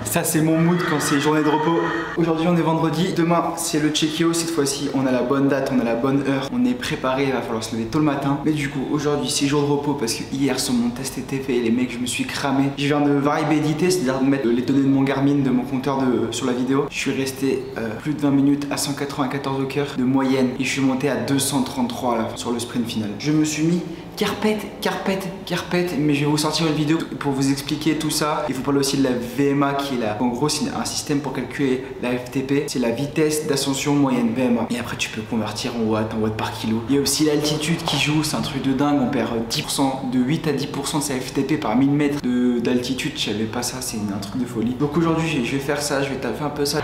Ça c'est mon mood quand c'est journée de repos. Aujourd'hui on est vendredi, demain c'est le check-io. Cette fois-ci on a la bonne date, on a la bonne heure, on est préparé, il va falloir se lever tôt le matin. Mais du coup aujourd'hui c'est jour de repos parce que hier sur mon test était fait, les mecs je me suis cramé. Je viens de variable éditer, c'est-à-dire de mettre les données de mon Garmin, de mon compteur sur la vidéo. Je suis resté plus de 20 minutes à 194 au cœur de moyenne et je suis monté à 233 là, sur le sprint final. Je me suis mis carpette, mais je vais vous sortir une vidéo pour vous expliquer tout ça. Il faut parler aussi de la VMA qui est là. En gros, c'est un système pour calculer la FTP. C'est la vitesse d'ascension moyenne VMA. Et après, tu peux convertir en watts par kilo. Il y a aussi l'altitude qui joue, c'est un truc de dingue. On perd 10%, de 8 à 10% de sa FTP par 1000 mètres d'altitude. Je savais pas ça, c'est un truc de folie. Donc aujourd'hui, je vais faire ça, je vais taper un peu ça.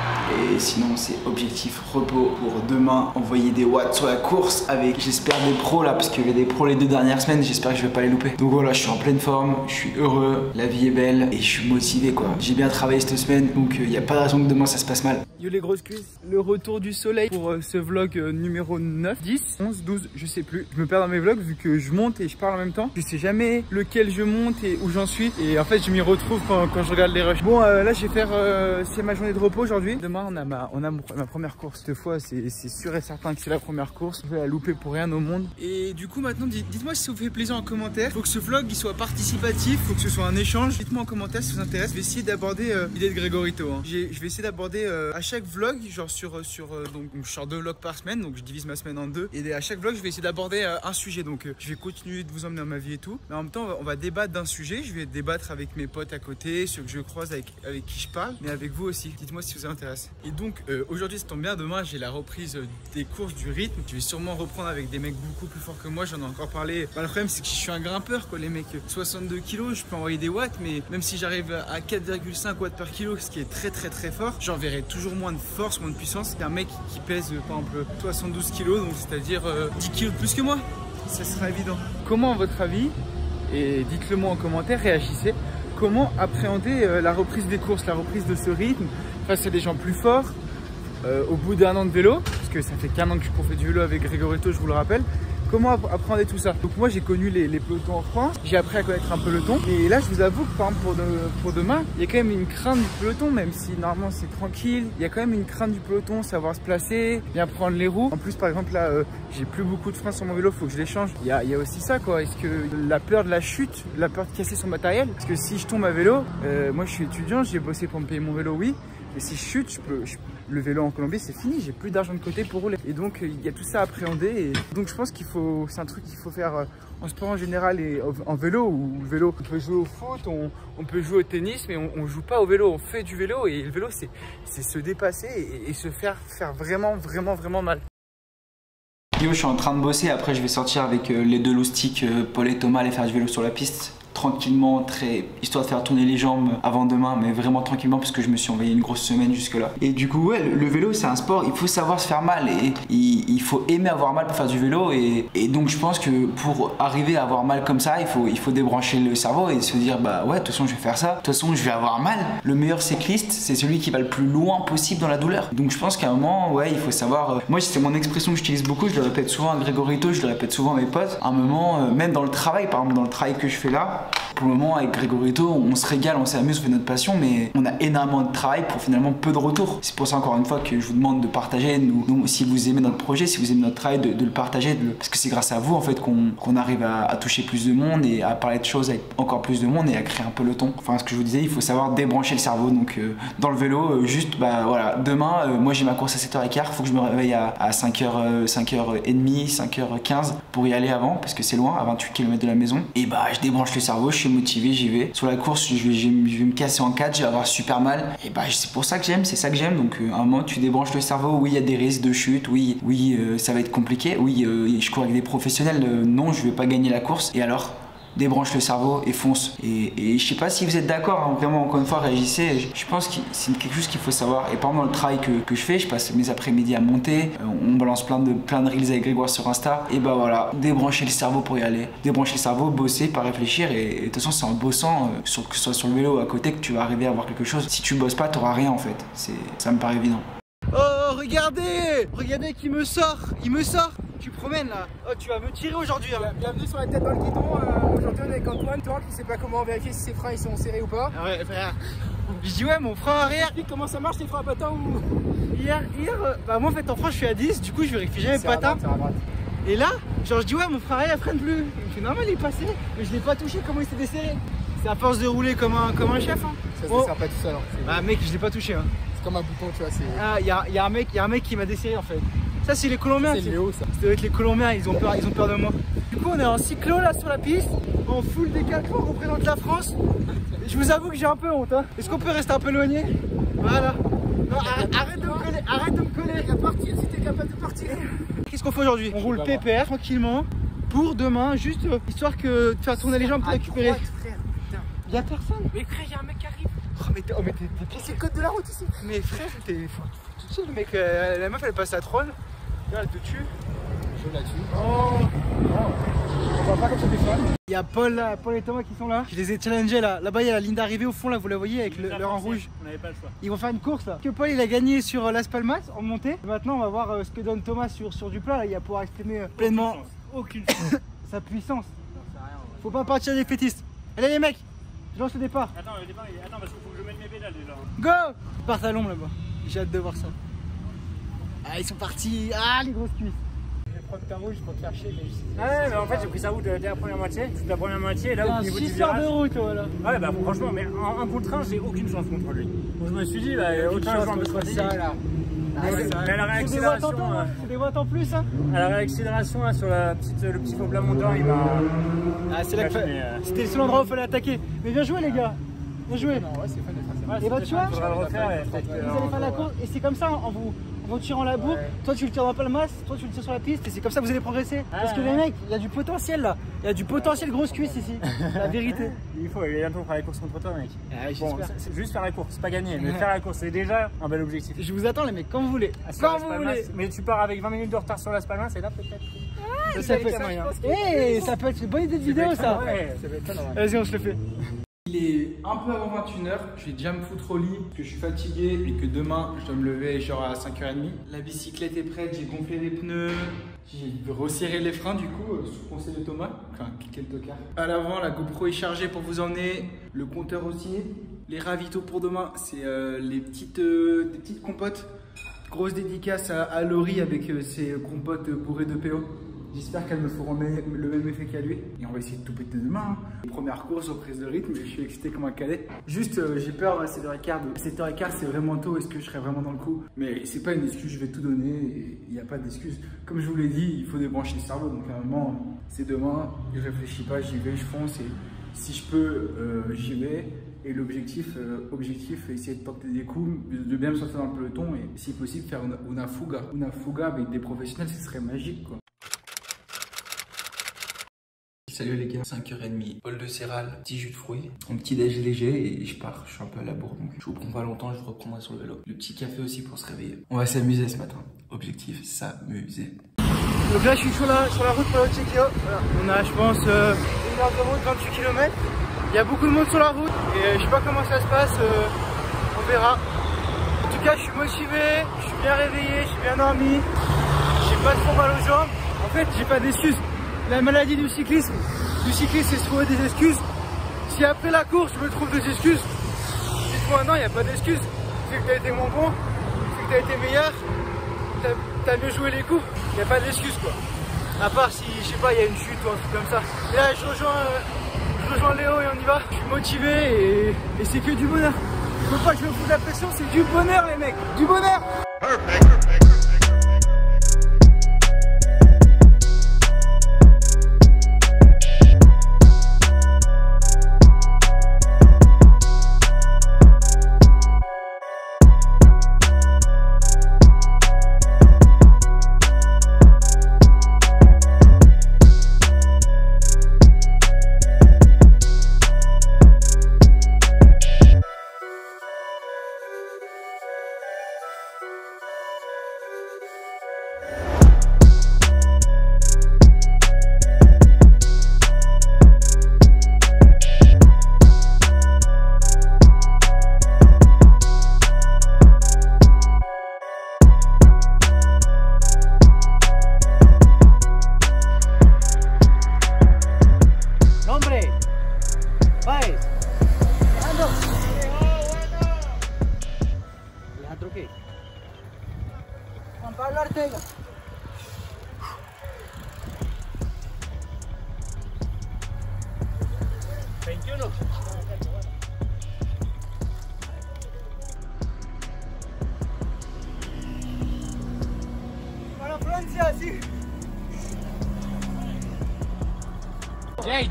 Et sinon, c'est objectif repos pour demain. Envoyer des watts sur la course avec, j'espère, des pros là, parce qu'il y avait des pros les 2 dernières semaines. J'espère que je vais pas les louper. Donc voilà, je suis en pleine forme, je suis heureux, la vie est belle et je suis motivé quoi. J'ai bien travaillé cette semaine, donc il n'y a pas de raison que demain ça se passe mal. Yo les grosses cuisses, le retour du soleil pour ce vlog numéro 9, 10, 11, 12, je sais plus. Je me perds dans mes vlogs vu que je monte et je parle en même temps. Je sais jamais lequel je monte et où j'en suis. Et en fait je m'y retrouve quand je regarde les rushs. Bon là je vais faire, c'est ma journée de repos aujourd'hui. Demain on a ma première course. Cette fois c'est sûr et certain que c'est la première course. Je vais la louper pour rien au monde. Et du coup maintenant dites-moi si ça vous fait plaisir en commentaire. Faut que ce vlog il soit participatif, faut que ce soit un échange. Dites-moi en commentaire si ça vous intéresse. Je vais essayer d'aborder l'idée de Gregorito. Hein. Je vais essayer d'aborder à chaque vlog, genre donc je sors 2 vlogs par semaine, donc je divise ma semaine en 2. Et à chaque vlog, je vais essayer d'aborder un sujet. Donc je vais continuer de vous emmener dans ma vie et tout. Mais en même temps, on va débattre d'un sujet. Je vais débattre avec mes potes à côté, ceux que je croise avec qui je parle, mais avec vous aussi. Dites-moi si ça vous intéresse. Et donc aujourd'hui, ça tombe bien. Demain, j'ai la reprise des courses du rythme. Je vais sûrement reprendre avec des mecs beaucoup plus forts que moi. J'en ai encore parlé. Bah, le problème, c'est que je suis un grimpeur, quoi, les mecs. 62 kg, je peux envoyer des watts, mais même si j'arrive à 4,5 watts par kilo, ce qui est très fort, j'enverrai toujours moins de force, moins de puissance qu'un mec qui pèse par exemple 72 kg, donc c'est-à-dire 10 kg de plus que moi. Ça sera évident. Comment, à votre avis, et dites-le moi en commentaire, réagissez, comment appréhender la reprise des courses, la reprise de ce rythme face à des gens plus forts, au bout d'1 an de vélo, parce que ça fait qu'1 an que je fais du vélo avec Gregorito, je vous le rappelle. Comment appréhender tout ça? Donc moi j'ai connu les pelotons en France, j'ai appris à connaître un peloton. Et là je vous avoue que par exemple pour demain, il y a quand même une crainte du peloton, même si normalement c'est tranquille. Il y a quand même une crainte du peloton, savoir se placer, bien prendre les roues. En plus par exemple là, j'ai plus beaucoup de freins sur mon vélo, faut que je les change. Il y a aussi ça quoi, est-ce que la peur de la chute, la peur de casser son matériel? Parce que si je tombe à vélo, moi je suis étudiant, j'ai bossé pour me payer mon vélo, oui. Et si je chute, le vélo en Colombie c'est fini, j'ai plus d'argent de côté pour rouler. Et donc il y a tout ça à appréhender. Et donc je pense c'est un truc qu'il faut faire en sport en général et en vélo. Ou le vélo, on peut jouer au foot, on peut jouer au tennis, mais on joue pas au vélo, on fait du vélo. Et le vélo c'est se dépasser et se faire vraiment mal. Yo, je suis en train de bosser, après je vais sortir avec les 2 loustiques, Paul et Thomas, aller faire du vélo sur la piste. Tranquillement, histoire de faire tourner les jambes avant demain, mais vraiment tranquillement parce que je me suis envoyé une grosse semaine jusque là. Et du coup ouais, le vélo c'est un sport, il faut savoir se faire mal et il faut aimer avoir mal pour faire du vélo et donc je pense que pour arriver à avoir mal comme ça, il faut débrancher le cerveau et se dire bah ouais, de toute façon je vais faire ça, de toute façon je vais avoir mal. Le meilleur cycliste c'est celui qui va le plus loin possible dans la douleur. Donc je pense qu'à un moment ouais, il faut savoir, moi c'est mon expression que j'utilise beaucoup, je le répète souvent à Gregorito, je le répète souvent à mes potes. À un moment, même dans le travail, par exemple dans le travail que je fais là, pour le moment avec Gregorito, on se régale, on s'amuse, on fait notre passion, mais on a énormément de travail pour finalement peu de retour. C'est pour ça encore une fois que je vous demande de partager, nous si vous aimez notre projet, si vous aimez notre travail, de le partager, parce que c'est grâce à vous en fait qu'on arrive à toucher plus de monde et à parler de choses avec encore plus de monde et à créer un peloton. Enfin ce que je vous disais, il faut savoir débrancher le cerveau, donc dans le vélo, juste bah voilà, demain, moi j'ai ma course à 7h15, il faut que je me réveille à 5h30, 5h15 pour y aller avant, parce que c'est loin, à 28 km de la maison, et bah je débranche le cerveau, je suis motivé, j'y vais. Sur la course, je vais me casser en 4, je vais avoir super mal. Et bah c'est pour ça que j'aime, c'est ça que j'aime. Donc à un moment tu débranches le cerveau, oui il y a des risques de chute, oui ça va être compliqué, oui je cours avec des professionnels, non je vais pas gagner la course. Et alors débranche le cerveau et fonce. Et je sais pas si vous êtes d'accord, hein, vraiment encore une fois réagissez. Je pense que c'est quelque chose qu'il faut savoir. Et par exemple dans le travail que je fais, je passe mes après-midi à monter, on balance plein de reels avec Grégoire sur Insta. Et bah voilà, débrancher le cerveau pour y aller. Débrancher le cerveau, bosser, pas réfléchir. Et de toute façon c'est en bossant, que ce soit sur le vélo ou à côté, que tu vas arriver à avoir quelque chose. Si tu bosses pas, t'auras rien en fait. Ça me paraît évident. Oh regardez qui me sort, il me sort. tu promènes là. Oh, tu vas me tirer aujourd'hui. Hein. Bienvenue sur la tête dans le guidon. Aujourd'hui, on est avec Antoine, toi qui sais pas comment vérifier si ses freins ils sont serrés ou pas. Ah ouais, frère. Je dis, ouais, mon frein arrière. Explique comment ça marche, les freins à patin ou. Hier, bah, moi en fait, en France, je suis à 10. Du coup, je vérifie jamais le patin. Et là, genre, je dis, ouais, mon frein arrière, freine plus. Il me fait, normal, il est passé. Mais je l'ai pas touché, comment il s'est desserré? C'est à force de rouler comme un chef. Hein. Ça se dessert pas tout seul. Hein. Bah, mec, je l'ai pas touché. Hein. C'est comme un bouton, tu vois. Ah, y a un mec qui m'a desserré en fait. Ça, c'est les Colombiens. C'est Léo, ça. Ça doit être les Colombiens, ils ont peur de moi. Du coup, on est en cyclo là sur la piste, en full décathlon, on représente la France. Je vous avoue que j'ai un peu honte. Hein. Est-ce qu'on peut rester un peu éloigné? Voilà. Non, arrête de me coller, arrête de me coller. À partir si t'es capable de partir. Qu'est-ce qu'on fait aujourd'hui? On roule pépère tranquillement pour demain, juste histoire que de faire tourner les jambes pour récupérer. Frère, y'a personne. mais frère, y'a un mec qui arrive. Oh, mais t'es c'est le code de la route ici. Mais frère, t'es tout seul, le mec. La meuf, elle passe à troll. Regarde, elle te tue. Je la tue. Oh. On va pas comme ça des fois. Il y a Paul là, Paul et Thomas qui sont là. Je les ai challengés là. Là-bas, il y a la ligne d'arrivée au fond là, vous la voyez avec leur en rouge. On n'avait pas le choix. Ils vont faire une course là. Que Paul il a gagné sur Las Palmas en montée. Et maintenant, on va voir ce que donne Thomas sur du plat. Là, il va pouvoir exprimer pleinement Aucune chance. sa puissance. Faut pas partir des fétistes. Allez les mecs, je lance le départ. Attends, le départ, attends, parce qu'il faut que je mette mes pédales déjà. Go! Ils partent à l'ombre là-bas. J'ai hâte de voir ça. Ah, ils sont partis. Ah, les grosses cuisses. Je vais prendre ta rouge pour te faire chier. Ouais, mais en fait, j'ai pris sa route dès la première moitié. Toute la première moitié, là, au niveau du 6 heures de virage. route, voilà. Ouais, bah franchement, mais en contre 1, j'ai aucune chance contre lui. Donc je me suis dit, bah, autant jouer un peu stratégique. Ça là. Mais à la C'est des watts en réaccélération, temps, hein. C'est des watts en plus, hein. à la réaccélération là, sur le petit faux plat montant, il m'a. Ah, c'est là que Mais, c'était le seul endroit où il fallait attaquer. Mais bien joué, les gars. Bien joué. Non, ouais, c'est fun de faire ça. Et bah, tu vois, faudra le refaire. Et peut-être vous que- allez faire la course. Et c'est comme ça, en vous tirant la bourre. Toi, tu le tires dans Palmas, toi, tu le tires sur la piste. Et c'est comme ça que vous allez progresser. Parce que les mecs, il y a du potentiel là. Il y a du potentiel grosse cuisse ici. La vérité. Il faut, bientôt on fera les courses contre toi, mec. Ah oui, Bon, j'espère. c'est juste faire la course, c'est pas gagner, mais faire la course, c'est déjà un bel objectif. Je vous attends, les mecs, quand vous voulez. Ah, sur Quand Las vous Palmas, voulez. mais tu pars avec 20 minutes de retard sur Las Palmas, et là peut-être. Ça peut ça peut être une bonne idée de vidéo, ça. Ouais. Ça va être fun, ouais. Vas-y, on se le fait. Il est un peu avant 21h, je vais déjà me foutre au lit parce que je suis fatigué et que demain je dois me lever genre à 5h30. La bicyclette est prête, j'ai gonflé les pneus, j'ai resserré les freins du coup, sous conseil de Thomas. Enfin, quel tocard. À l'avant, la GoPro est chargée pour vous emmener, le compteur aussi. Les ravitaux pour demain, c'est des petites compotes. Grosse dédicace à Laurie avec ses compotes bourrées de PO. J'espère qu'elles me feront le même effet qu'à lui. Et on va essayer de tout péter demain. Hein. Première course aux prises de rythme, je suis excité comme un cadet. Juste, j'ai peur à 7h15. 7h15, c'est vraiment tôt. Est-ce que je serai vraiment dans le coup? Mais c'est pas une excuse, je vais tout donner. Et il n'y a pas d'excuse. Comme je vous l'ai dit, il faut débrancher le cerveau. Donc à un moment, c'est demain. Je réfléchis pas, j'y vais, je fonce. Et si je peux, j'y vais. Et l'objectif, essayer de porter des coups, de bien me sortir dans le peloton. Et si possible, faire una fuga. Una fuga avec des professionnels, ce serait magique, quoi. Salut les gars, 5h30, bol de céréales, petit jus de fruits, un petit déj léger et je pars, je suis un peu à la bourre donc je vous prends pas longtemps, je vous reprendrai sur le vélo. Le petit café aussi pour se réveiller. On va s'amuser ce matin, objectif, s'amuser. Donc là je suis sur la route pour le Tchekio, voilà. On a je pense 1 heure de route, 28 km. Il y a beaucoup de monde sur la route et je sais pas comment ça se passe, on verra. En tout cas je suis motivé, je suis bien réveillé, je suis bien dormi, j'ai pas trop mal aux jambes. En fait j'ai pas d'excuses. La maladie du cyclisme, c'est se trouver des excuses. Si après la course, je me trouve des excuses, dites-moi non, il n'y a pas d'excuses. C'est que tu as été moins bon, c'est que tu as été meilleur, tu as mieux joué les coups, il n'y a pas d'excuses quoi. À part si, je sais pas, il y a une chute ou un truc comme ça. Et là, je rejoins Léo et on y va. Je suis motivé et c'est que du bonheur. Il faut pas que je me foute la pression, c'est du bonheur les mecs, du bonheur.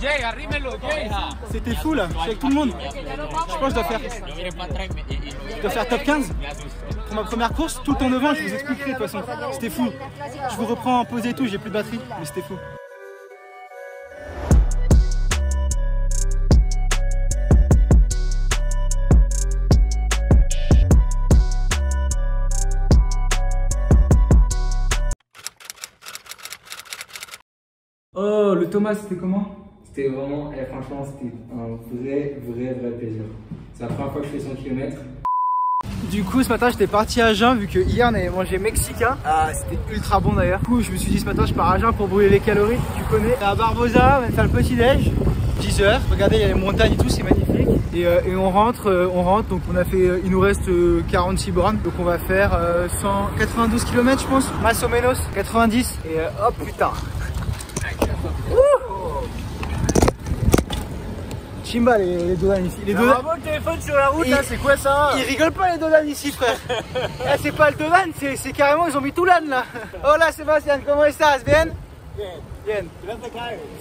Jay, arrímelo, Jay. C'était fou là, je suis avec tout le monde. Je pense que je dois faire top 15 pour ma première course. Tout le temps devant, je vous expliquerai de toute façon. C'était fou. Je vous reprends en pause et tout, j'ai plus de batterie, mais c'était fou. Oh, le Thomas, c'était comment? C'était vraiment, franchement, c'était un vrai plaisir. C'est la première fois que je fais 100 km. Du coup, ce matin, j'étais parti à jeun vu que hier on avait mangé mexicain. Ah, c'était ultra bon d'ailleurs. Du coup, je me suis dit ce matin, je pars à jeun pour brûler les calories. Tu connais. À Barbosa, on va faire le petit déj. 10 h. Regardez, il y a les montagnes et tout, c'est magnifique. Et on rentre. Donc on a fait, il nous reste 46 bornes. Donc on va faire 192 km, je pense. Más o menos 90. Et hop, putain. Chimba les dodanes ici. Les dodanes. Le téléphone sur la route, c'est quoi ça? Ils rigolent pas les dodanes ici, frère. Là, c'est pas le dodan, c'est carrément, ils ont mis tout l'âne là. Oh là, Sébastien, comment estás? Bien? Bien.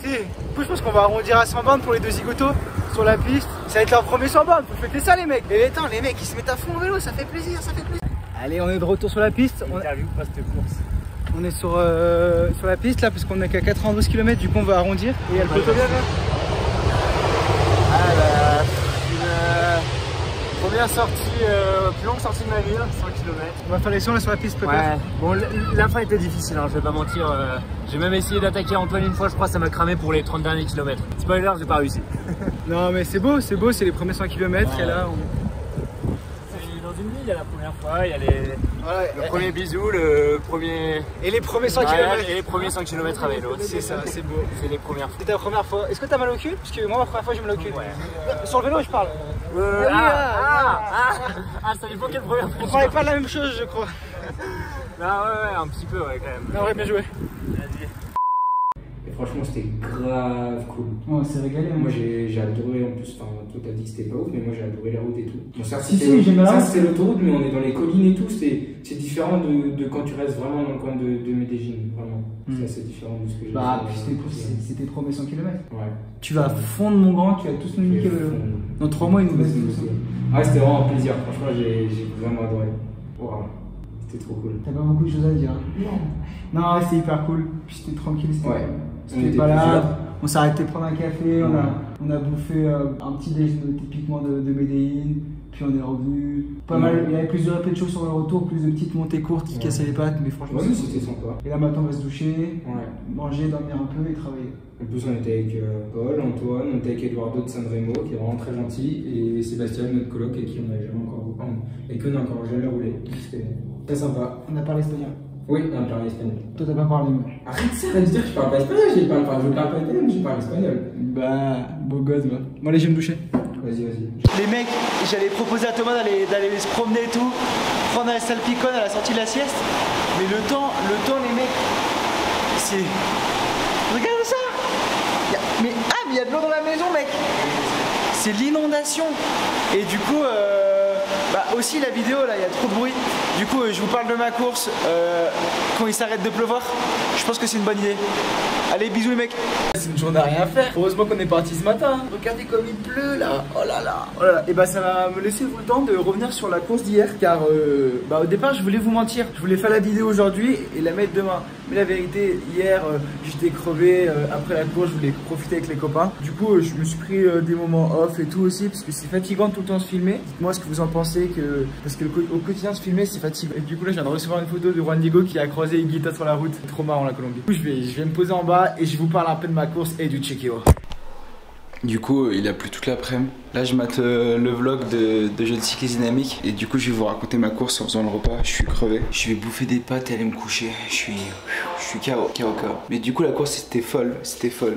Si. Du coup, je pense qu'on va arrondir à 100 bornes pour les deux zigotos sur la piste. Ça va être leur premier 100 bornes. Faut fêter ça, les mecs. Et attends, les mecs, ils se mettent à fond au vélo, ça fait plaisir, ça fait plaisir. Allez, on est de retour sur la piste. On est sur la piste là, parce qu'on est qu'à 92 km, du coup, on va arrondir. Et il y a le poteau bien là. Première sortie, plus longue sortie de ma vie, 100 km. On va faire les 100 là sur la piste peut-être. Ouais, bon la fin était difficile, hein, je vais pas mentir. J'ai même essayé d'attaquer Antoine une fois, je crois que ça m'a cramé pour les 30 derniers kilomètres. Spoiler, j'ai pas réussi. Non mais c'est beau, c'est les premiers 100 km. Ouais. Et là, dans une vie, il y a la première fois, il y a le premier bisou, le premier... Et les premiers 100 km. Et les premiers 100 km à vélo. C'est ça, c'est beau. C'est les premières fois. C'était ta première fois. Est-ce que t'as mal au cul? Parce que moi, ma première fois, j'ai mal au cul. Ouais. Sur le vélo, je parle. Ça dépend quelle première fois. On parlait pas de la même chose, je crois. Ouais, un petit peu, ouais, quand même. Non, ouais, bien joué. Et franchement, c'était grave cool. Ouais, c'est régalé. Moi, j'ai adoré en plus. Enfin, toi, t'as dit que c'était pas ouf, mais moi, j'ai adoré les routes et tout. Bon, ça, si, j'aime bien. C'est l'autoroute, mais on est dans les collines et tout. C'est différent de quand tu restes vraiment dans le coin de Medellín, vraiment. Ça, c'est différent de ce que j'ai fait. C'était trop mes 100 km. Ouais. Tu vas fondre mon grand, tu vas tous nous niquer. Dans 3 mois, ils nous baissent tous. Ouais, c'était vraiment un plaisir. Franchement, j'ai vraiment adoré. Wow. C'était trop cool. T'as pas beaucoup de choses à dire. Non, c'est hyper cool. Puis c'était tranquille, c'était balade. On s'est arrêté prendre un café, on a bouffé un petit déjeuner typiquement de Medellín. Puis on est revenu pas mal. Il y avait plus de répétitions sur le retour, plus de petites montées courtes qui cassaient les pattes, mais franchement c'était sympa. Et là maintenant on va se doucher, manger, dormir un peu et travailler. En plus on était avec Paul, Antoine, on était avec Eduardo de Sanremo qui est vraiment très gentil, et Sébastien, notre coloc, avec qui on n'a jamais encore jamais roulé. C'était très sympa. On a parlé espagnol. Oui, on a parlé espagnol. Toi t'as pas parlé moi. Arrête ça de dire que je parle pas espagnol, je parle pas italien, je parle espagnol. Bah, beau gosse, moi. Bon allez, je vais me doucher. Vas-y. Les mecs, j'allais proposer à Thomas d'aller se promener et tout, prendre la salle piconne à la sortie de la sieste. Mais le temps, les mecs, c'est... Regarde ça. Mais il y a de l'eau dans la maison, mec. C'est l'inondation. Et du coup, aussi la vidéo, là, il y a trop de bruit. Du coup, je vous parle de ma course quand il s'arrête de pleuvoir. Je pense que c'est une bonne idée. Allez, bisous les mecs. C'est une journée à rien faire. Heureusement qu'on est parti ce matin. Regardez comme il pleut là. Oh là là. Et bah ça va me laisser le temps de revenir sur la course d'hier. Car au départ je voulais vous mentir. Je voulais faire la vidéo aujourd'hui et la mettre demain. Mais la vérité, hier j'étais crevé. Après la course je voulais profiter avec les copains. Du coup je me suis pris des moments off et tout aussi. Parce que c'est fatigant de tout le temps se filmer. Dites-moi ce que vous en pensez. Parce que au quotidien se filmer c'est fatigant. Et du coup là je viens de recevoir une photo de Juan Diego qui a croisé Higuita sur la route. C'est trop marrant la Colombie. Du coup je vais me poser en bas et je vous parle un peu de ma course et du Chequeo. Du coup, il a plu toute l'après-midi. Là, je mate le vlog de jeu de cyclisme dynamique. Et du coup, je vais vous raconter ma course en faisant le repas. Je suis crevé. Je vais bouffer des pâtes et aller me coucher. Je suis KO. Mais du coup, la course, c'était folle.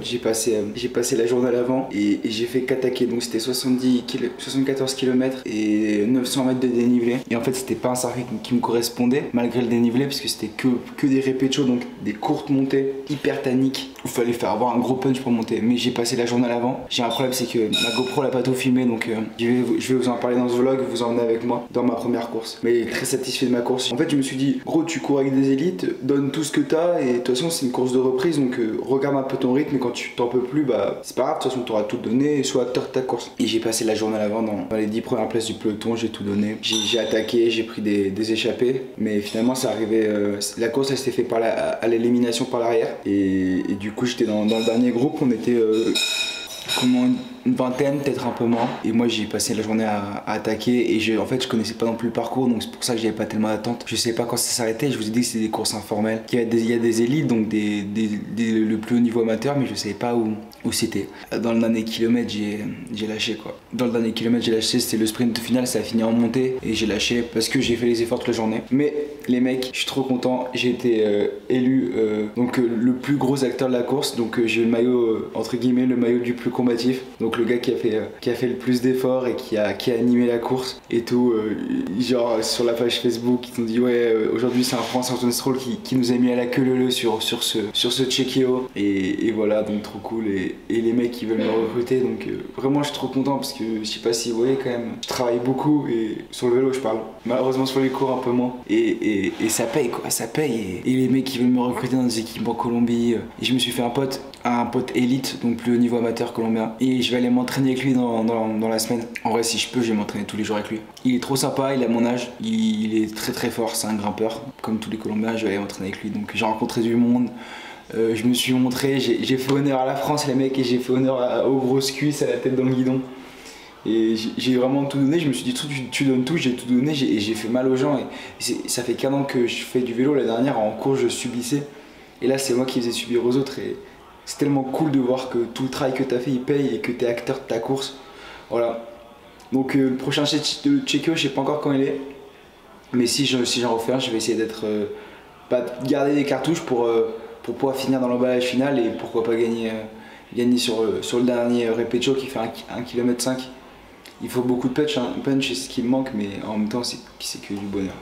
J'ai passé la journée à l'avant et j'ai fait qu'attaquer. Donc, c'était 74 km et 900 mètres de dénivelé. Et en fait, c'était pas un circuit qui me correspondait, malgré le dénivelé, parce que c'était que des répétitions, donc des courtes montées hyper tanniques. Il fallait avoir un gros punch pour monter. Mais j'ai passé la journée à l'avant. J'ai un problème, c'est que ma GoPro l'a pas tout filmé, donc je vais vous en parler dans ce vlog, vous emmener avec moi dans ma première course. Mais très satisfait de ma course. En fait, je me suis dit, gros, tu cours avec des élites, donne tout ce que t'as, et de toute façon, c'est une course de reprise, donc regarde un peu ton rythme, et quand tu t'en peux plus, bah c'est pas grave, de toute façon, t'auras tout donné, et sois acteur de ta course. Et j'ai passé la journée à l'avant dans les 10 premières places du peloton, j'ai tout donné. J'ai attaqué, j'ai pris des échappées, mais finalement, ça arrivait. La course, elle s'était fait à l'élimination par l'arrière, et du coup, j'étais dans le dernier groupe, on était. Comment une vingtaine, peut-être un peu moins. Et moi j'ai passé la journée à attaquer et en fait je connaissais pas non plus le parcours, donc c'est pour ça que j'avais pas tellement d'attente. Je sais pas quand ça s'arrêtait, je vous ai dit que c'était des courses informelles. Il y a des élites, donc le plus haut niveau amateur, mais je savais pas où c'était. Dans le dernier kilomètre j'ai lâché quoi. Dans le dernier kilomètre j'ai lâché, c'était le sprint final, ça a fini en montée et j'ai lâché parce que j'ai fait les efforts toute la journée. Mais les mecs, je suis trop content, j'ai été élu donc le plus gros acteur de la course, donc j'ai eu le maillot entre guillemets, le maillot du plus combatif. Donc le gars qui a fait le plus d'efforts et qui a animé la course et tout, genre sur la page Facebook ils t'ont dit ouais aujourd'hui c'est un Français Antoine Stroll qui nous a mis à la queue leu sur ce Chequio et voilà, donc trop cool et les mecs qui veulent me recruter, donc vraiment je suis trop content parce que je sais pas si vous voyez quand même, je travaille beaucoup et sur le vélo je parle, malheureusement sur les cours un peu moins et ça paye quoi, ça paye et les mecs qui veulent me recruter dans des équipes en Colombie et je me suis fait un pote élite, donc plus haut niveau amateur colombien, et je vais aller m'entraîner avec lui dans la semaine. En vrai si je peux je vais m'entraîner tous les jours avec lui. Il est trop sympa, il a mon âge, il est très très fort, c'est un grimpeur comme tous les Colombiens. Je vais aller m'entraîner avec lui, donc j'ai rencontré du monde, je me suis montré, j'ai fait honneur à la France les mecs et j'ai fait honneur aux grosses cuisses, à la tête dans le guidon. Et j'ai vraiment tout donné, je me suis dit tu donnes tout, j'ai tout donné et j'ai fait mal aux gens et ça fait qu'1 an que je fais du vélo. La dernière en cours je subissais et là c'est moi qui faisais subir aux autres et c'est tellement cool de voir que tout le travail que tu as fait il paye et que tu es acteur de ta course. Voilà. Donc le prochain de Chequio, je sais pas encore quand il est. Mais si j'en refais un, je vais essayer d'être. Garder des cartouches pour pouvoir finir dans l'emballage final et pourquoi pas gagner sur le dernier Repetcho qui fait 1,5 km. Il faut beaucoup de punch, hein. Punch c'est ce qui me manque, mais en même temps c'est que du bonheur.